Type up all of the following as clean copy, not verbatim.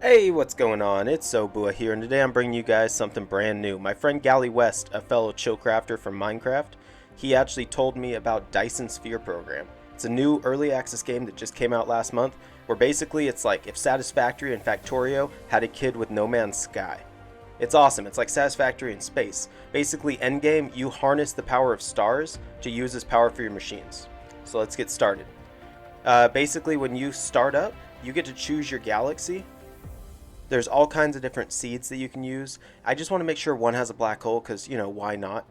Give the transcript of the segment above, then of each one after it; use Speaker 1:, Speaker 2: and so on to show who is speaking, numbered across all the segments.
Speaker 1: Hey, what's going on? It's Sobua here, and today I'm bringing you guys something brand new. My friend Gally West, a fellow chillcrafter from Minecraft, he actually told me about Dyson Sphere Program. It's a new early access game that just came out last month, where basically it's like if Satisfactory and Factorio had a kid with No Man's Sky. It's awesome. It's like Satisfactory in space. Basically, endgame, you harness the power of stars to use as power for your machines. So let's get started. Basically, when you start up, you get to choose your galaxy. There's all kinds of different seeds that you can use. I just want to make sure one has a black hole because, why not?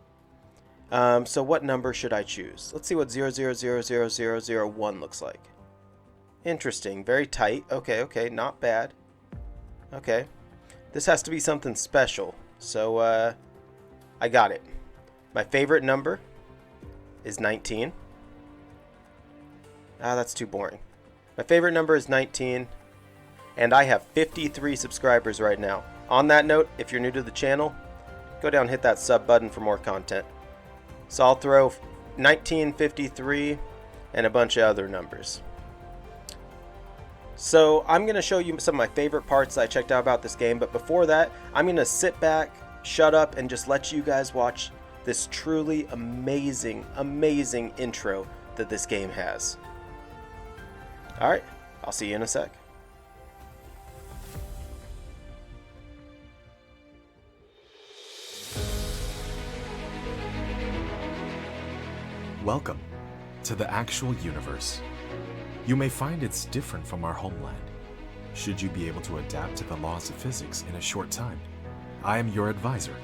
Speaker 1: So what number should I choose? Let's see what 0000001 looks like. Interesting. Very tight. Okay, not bad. Okay. This has to be something special. So, I got it. My favorite number is 19. Ah, that's too boring. My favorite number is 19. And I have 53 subscribers right now. On that note, if you're new to the channel, go down and hit that sub button for more content. So I'll throw 1953 and a bunch of other numbers. So I'm going to show you some of my favorite parts that I checked out about this game, but before that, I'm going to sit back, shut up, and just let you guys watch this truly amazing intro that this game has. Alright, I'll see you in a sec.
Speaker 2: Welcome to the actual universe. You may find it's different from our homeland. Should you be able to adapt to the laws of physics in a short time, I am your advisor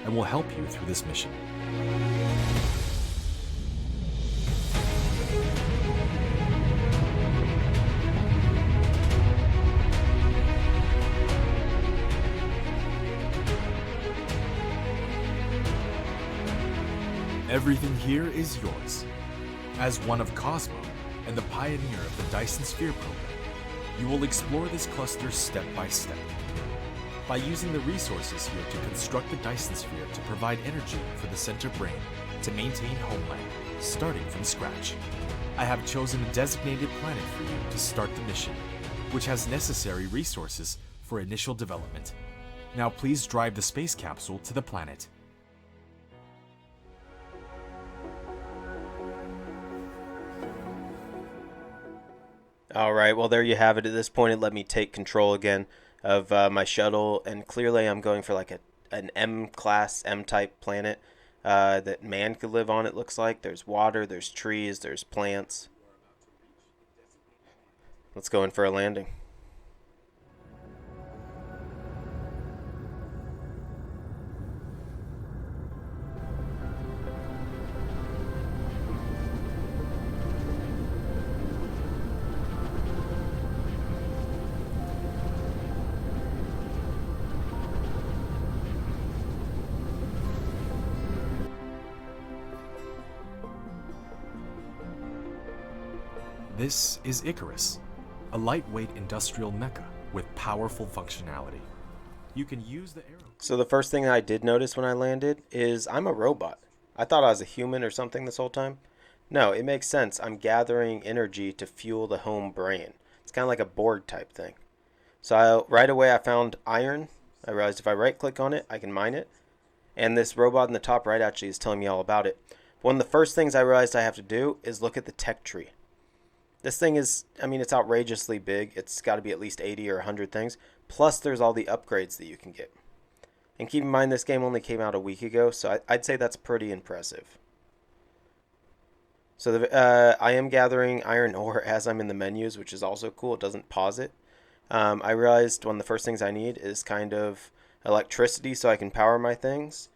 Speaker 2: and will help you through this mission. Everything here is yours. As one of Cosmo and the pioneer of the Dyson Sphere Program, you will explore this cluster step by step. By using the resources here to construct the Dyson Sphere to provide energy for the center brain to maintain homeland, starting from scratch. I have chosen a designated planet for you to start the mission, which has necessary resources for initial development. Now please drive the space capsule to the planet.
Speaker 1: Alright, well there you have it. At this point it let me take control again of my shuttle, and clearly I'm going for like an M-class, M-type planet that man could live on, it looks like. There's water, there's trees, there's plants. Let's go in for a landing.
Speaker 2: This is Icarus, a lightweight industrial mecha with powerful functionality. You can use the arrow.
Speaker 1: So the first thing I did notice when I landed is I'm a robot. I thought I was a human or something this whole time. No, it makes sense. I'm gathering energy to fuel the home brain. It's kind of like a Borg type thing. So right away I found iron. I realized if I right click on it, I can mine it. And this robot in the top right actually is telling me all about it. One of the first things I realized I have to do is look at the tech tree. This thing is, it's outrageously big. It's got to be at least 80 or 100 things. Plus, there's all the upgrades that you can get. And keep in mind, this game only came out a week ago, so I'd say that's pretty impressive. So I am gathering iron ore as I'm in the menus, which is also cool. It doesn't pause it. I realized one of the first things I need is kind of electricity so I can power my things.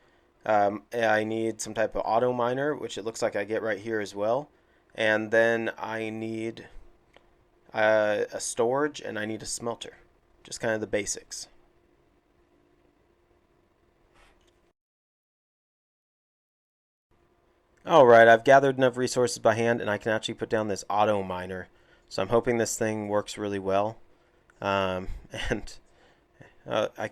Speaker 1: I need some type of auto miner, which it looks like I get right here as well. And then I need a storage, and I need a smelter. Just kind of the basics. Alright, I've gathered enough resources by hand, and I can actually put down this auto miner. So I'm hoping this thing works really well. I can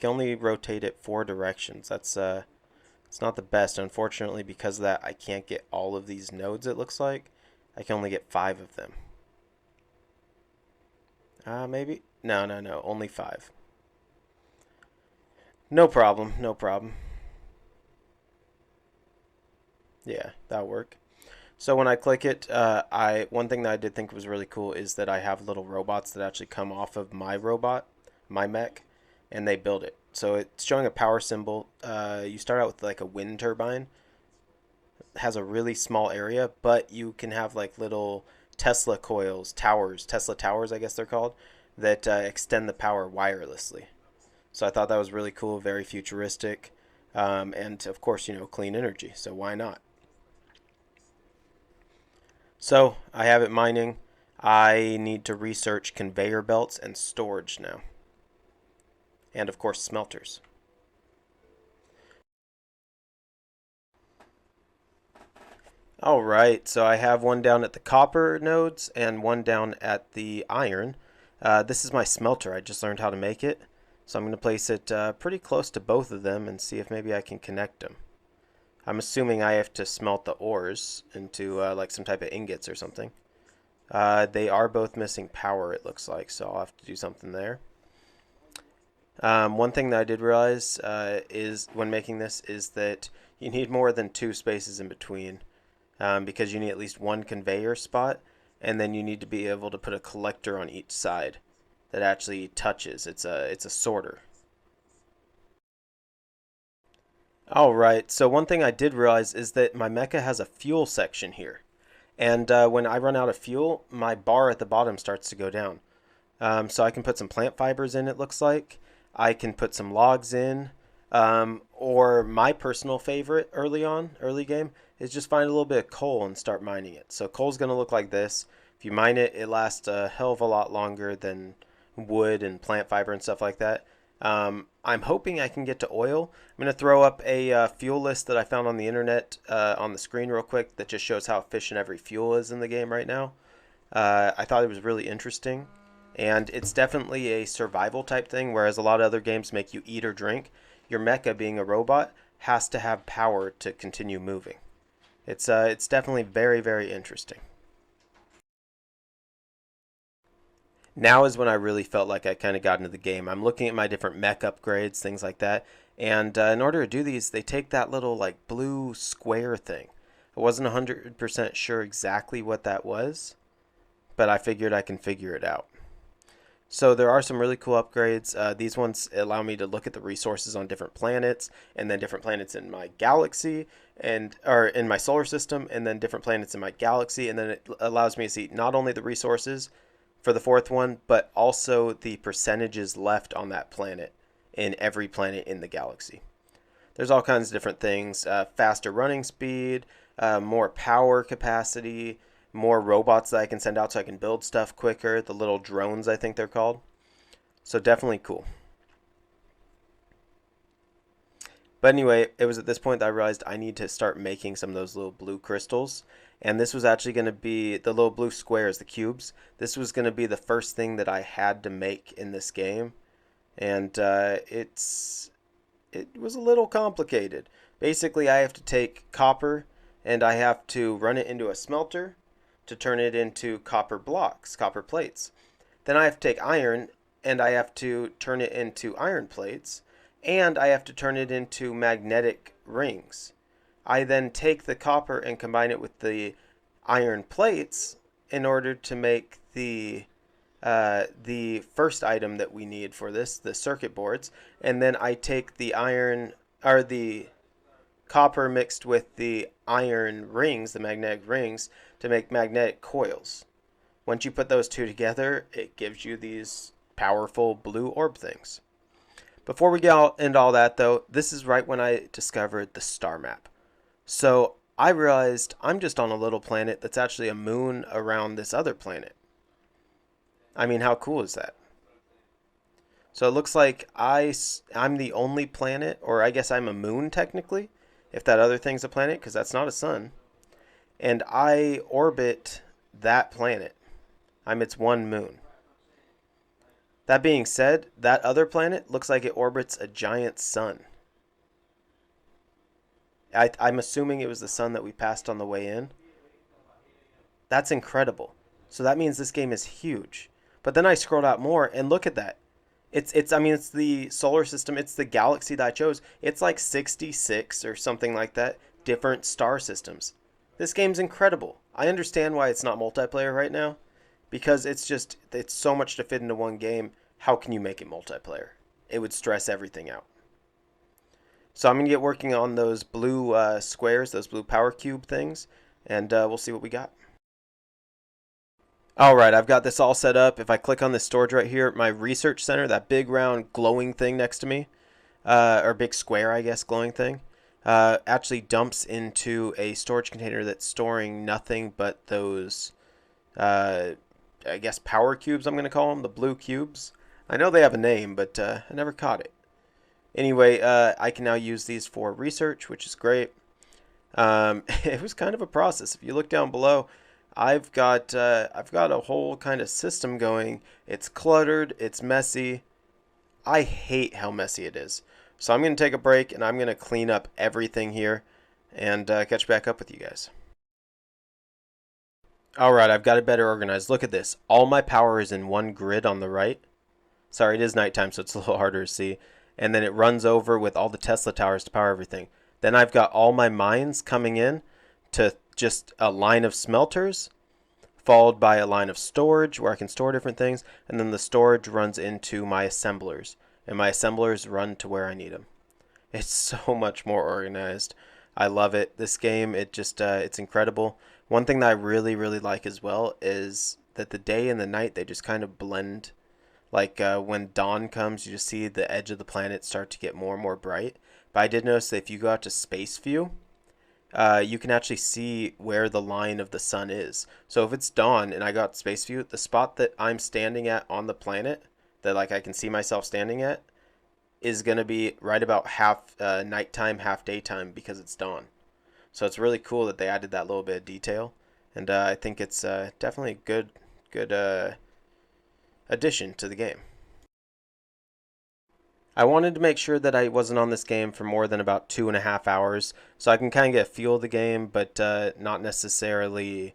Speaker 1: only rotate it 4 directions. That's it's not the best. Unfortunately, because of that, I can't get all of these nodes, it looks like. I can only get 5 of them. Maybe? No, only 5. No problem, no problem. Yeah, that'll work. So when I click it, one thing that I did think was really cool is that I have little robots that actually come off of my robot, my mech, and they build it. So it's showing a power symbol. You start out with like a wind turbine. It has a really small area, but you can have like little Tesla coils, towers, Tesla towers, I guess they're called, that extend the power wirelessly. So I thought that was really cool, very futuristic, and of course, clean energy. So why not? So I have it mining. I need to research conveyor belts and storage now. And of course, smelters. Alright, so I have one down at the copper nodes and one down at the iron. This is my smelter. I just learned how to make it. So I'm going to place it pretty close to both of them and see if maybe I can connect them. I'm assuming I have to smelt the ores into like some type of ingots or something. They are both missing power, it looks like, so I'll have to do something there. One thing that I did realize is when making this is that you need more than two spaces in between because you need at least one conveyor spot, and then you need to be able to put a collector on each side that actually touches. It's a sorter. Alright, so one thing I did realize is that my mecha has a fuel section here. And when I run out of fuel, my bar at the bottom starts to go down. So I can put some plant fibers in, it looks like. I can put some logs in. Or my personal favorite early game, is just find a little bit of coal and start mining it. So coal's going to look like this. If you mine it, it lasts a hell of a lot longer than wood and plant fiber and stuff like that. I'm hoping I can get to oil. I'm going to throw up a fuel list that I found on the internet on the screen real quick that just shows how efficient every fuel is in the game right now. I thought it was really interesting, and it's definitely a survival type thing, whereas a lot of other games make you eat or drink. Your mecha, being a robot, has to have power to continue moving. It's definitely very, very interesting. Now is when I really felt like I kind of got into the game. I'm looking at my different mech upgrades, things like that. And in order to do these, they take that little like blue square thing. I wasn't 100% sure exactly what that was, but I figured I can figure it out. So there are some really cool upgrades. These ones allow me to look at the resources on different planets, and then different planets in my galaxy, or in my solar system, and then different planets in my galaxy. And then it allows me to see not only the resources for the fourth one, but also the percentages left on that planet in every planet in the galaxy. There's all kinds of different things, faster running speed, more power capacity, more robots that I can send out so I can build stuff quicker, the little drones I think they're called. So definitely cool. But anyway, it was at this point that I realized I need to start making some of those little blue crystals. And this was actually going to be the little blue squares, the cubes. This was going to be the first thing that I had to make in this game. And it was a little complicated. Basically, I have to take copper and I have to run it into a smelter to turn it into copper blocks, copper plates. Then I have to take iron and I have to turn it into iron plates. And I have to turn it into magnetic rings. I then take the copper and combine it with the iron plates in order to make the first item that we need for this, the circuit boards. And then I take the iron, or the copper mixed with the iron rings, the magnetic rings, to make magnetic coils. Once you put those two together, it gives you these powerful blue orb things. Before we get into all that, though, this is right when I discovered the star map. So I realized I'm just on a little planet that's actually a moon around this other planet. I mean, how cool is that? So it looks like I'm the only planet, or I guess I'm a moon technically, if that other thing's a planet, because that's not a sun. And I orbit that planet. I'm its one moon. That being said, that other planet looks like it orbits a giant sun. I'm assuming it was the sun that we passed on the way in. That's incredible. So that means this game is huge. But then I scrolled out more and look at that. I mean, it's the solar system. It's the galaxy that I chose. It's like 66 or something like that. Different star systems. This game's incredible. I understand why it's not multiplayer right now, because it's so much to fit into one game. How can you make it multiplayer? It would stress everything out. So I'm gonna get working on those blue squares, those blue power cube things, and we'll see what we got. Alright, I've got this all set up. If I click on this storage right here, my research center, that big round glowing thing next to me, or big square, I guess, glowing thing, actually dumps into a storage container that's storing nothing but those, I guess, power cubes, I'm going to call them, the blue cubes. I know they have a name, but I never caught it. Anyway, I can now use these for research, which is great. It was kind of a process. If you look down below, I've got a whole kind of system going. It's cluttered, it's messy. I hate how messy it is. So I'm going to take a break and I'm going to clean up everything here and catch back up with you guys. Alright, I've got it better organized. Look at this. All my power is in one grid on the right. Sorry, it is nighttime, so it's a little harder to see. And then it runs over with all the Tesla towers to power everything. Then I've got all my mines coming in to just a line of smelters, followed by a line of storage where I can store different things, and then the storage runs into my assemblers, and my assemblers run to where I need them. It's so much more organized. I love it. This game, it's incredible. One thing that I really, really like as well is that the day and the night, they just kind of blend. Like when dawn comes, you just see the edge of the planet start to get more and more bright. But I did notice that if you go out to space view, you can actually see where the line of the sun is. So if it's dawn and I got space view, the spot that I'm standing at on the planet, that like I can see myself standing at, is going to be right about half nighttime, half daytime because it's dawn. So it's really cool that they added that little bit of detail. And I think it's definitely a good addition to the game. I wanted to make sure that I wasn't on this game for more than about 2.5 hours, so I can kind of get a feel of the game, but not necessarily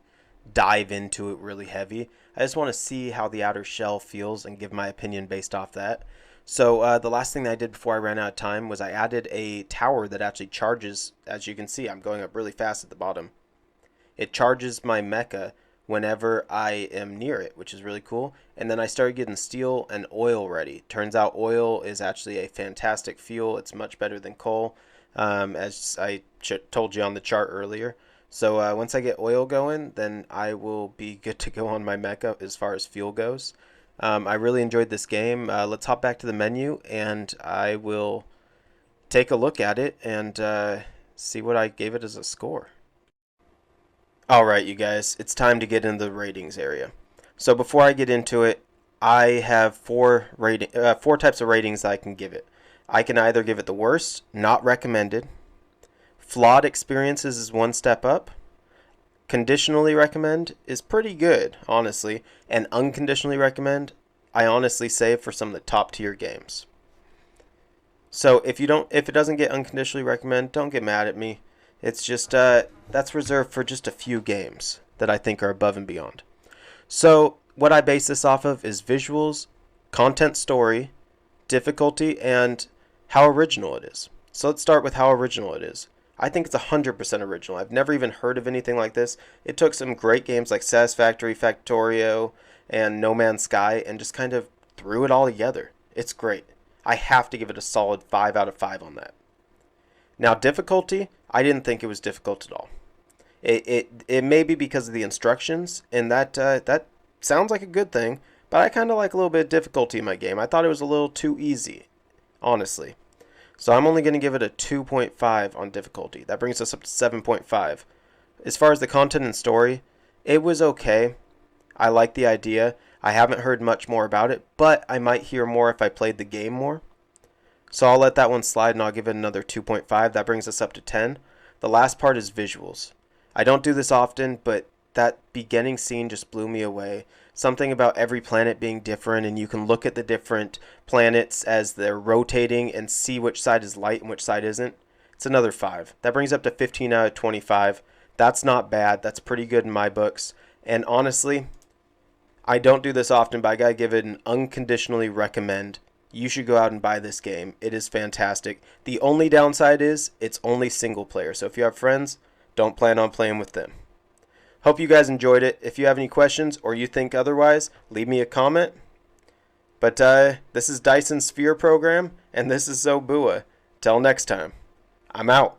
Speaker 1: dive into it really heavy. I just want to see how the outer shell feels and give my opinion based off that. So the last thing that I did before I ran out of time was I added a tower that actually charges. As you can see, I'm going up really fast at the bottom. It charges my mecha whenever I am near it, which is really cool. And then I started getting steel and oil ready. Turns out oil is actually a fantastic fuel. It's much better than coal, as I told you on the chart earlier. So once I get oil going, then I will be good to go on my mecha as far as fuel goes. I really enjoyed this game. Let's hop back to the menu and I will take a look at it and see what I gave it as a score. Alright, you guys, it's time to get into the ratings area. So before I get into it, I have four types of ratings that I can give it. I can either give it the worst, not recommended, flawed experiences is one step up, conditionally recommend is pretty good, honestly, and unconditionally recommend, I honestly say, for some of the top tier games. So if it doesn't get unconditionally recommend, don't get mad at me. It's just that's reserved for just a few games that I think are above and beyond. So what I base this off of is visuals, content story, difficulty, and how original it is. So let's start with how original it is. I think it's 100% original. I've never even heard of anything like this. It took some great games like Satisfactory, Factorio, and No Man's Sky and just kind of threw it all together. It's great. I have to give it a solid 5 out of 5 on that. Now difficulty, I didn't think it was difficult at all. It may be because of the instructions, and that sounds like a good thing, but I kind of like a little bit of difficulty in my game. I thought it was a little too easy, honestly. So I'm only going to give it a 2.5 on difficulty. That brings us up to 7.5. As far as the content and story, it was okay. I like the idea. I haven't heard much more about it, but I might hear more if I played the game more. So I'll let that one slide and I'll give it another 2.5. That brings us up to 10. The last part is visuals. I don't do this often, but that beginning scene just blew me away. Something about every planet being different, and you can look at the different planets as they're rotating and see which side is light and which side isn't. It's another 5. That brings up to 15 out of 25. That's not bad. That's pretty good in my books. And honestly, I don't do this often, but I gotta give it an unconditionally recommend you should go out and buy this game. It is fantastic. The only downside is it's only single player. So if you have friends, don't plan on playing with them. Hope you guys enjoyed it. If you have any questions or you think otherwise, leave me a comment. But this is Dyson Sphere Program, and this is Zobua. Till next time, I'm out.